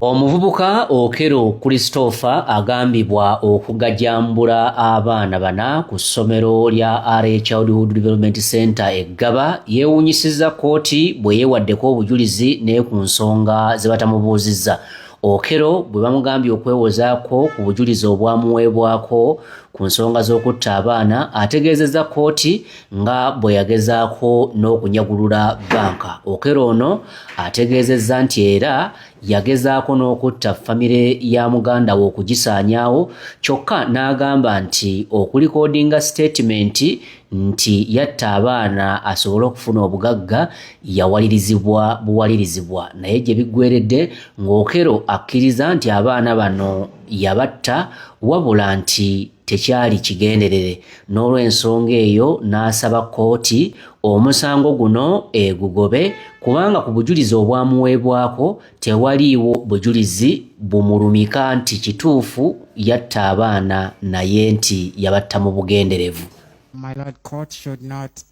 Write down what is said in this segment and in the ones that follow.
Omuvubuka Okero Christopher agambibwa okugajambula abaana bana ku ssomero lya RA Childhood Development Center eggaba yeewunyisizza kkooti bwe yeewaddeko obujulizi ne ku nsonga ze batamubuuzizza. Okero bwe bamugambye okwewozaako ku bujulizi obwamuweebwako ku nsonga z'okutta abaana ategeezezza kkooti nga bwe yagezaako n'okunyagulula bbanka. Okero ono ategeezezza nti era yagezaako n'okutta famire ya muganda we okugisaanyaawo kyokka n'agamba nti okulikoodinga statement nti yatta abaana asobole okufuna obugagga yawalirizibwa buwalirizibwa naye gye biggweredde ng'Okero akkiriza nti abaana bano yabatta wabula nti tekyali kigenderere n'olw'ensonga eyo n'asaba kkooti omusango guno egugobe kubanga ku bujulizi obwamuweebwako tewaliiwo bujulizi bumulumika nti kituufu yatta abaana naye nti yabatta mu bugenderevu. My Lord, court shouldn't.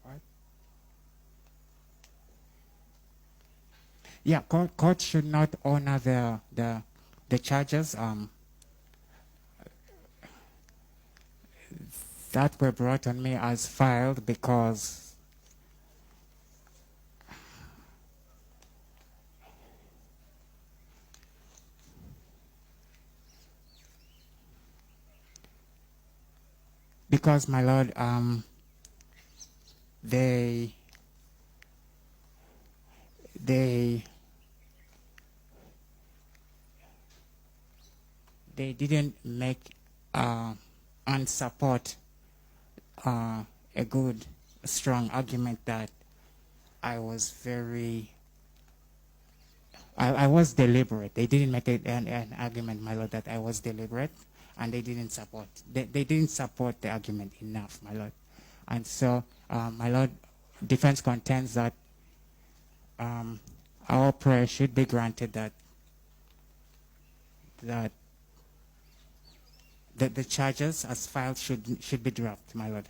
What? Yeah, court should not honor the charges that were brought on me as filed because my Lord, they didn't make and support a good, strong argument that I was deliberate. They didn't make an argument, my Lord, that I was deliberate, and they didn't support. They didn't support the argument enough, my Lord. And so, my Lord, defense contends that our prayer should be granted that the charges as filed should be dropped, my Lord.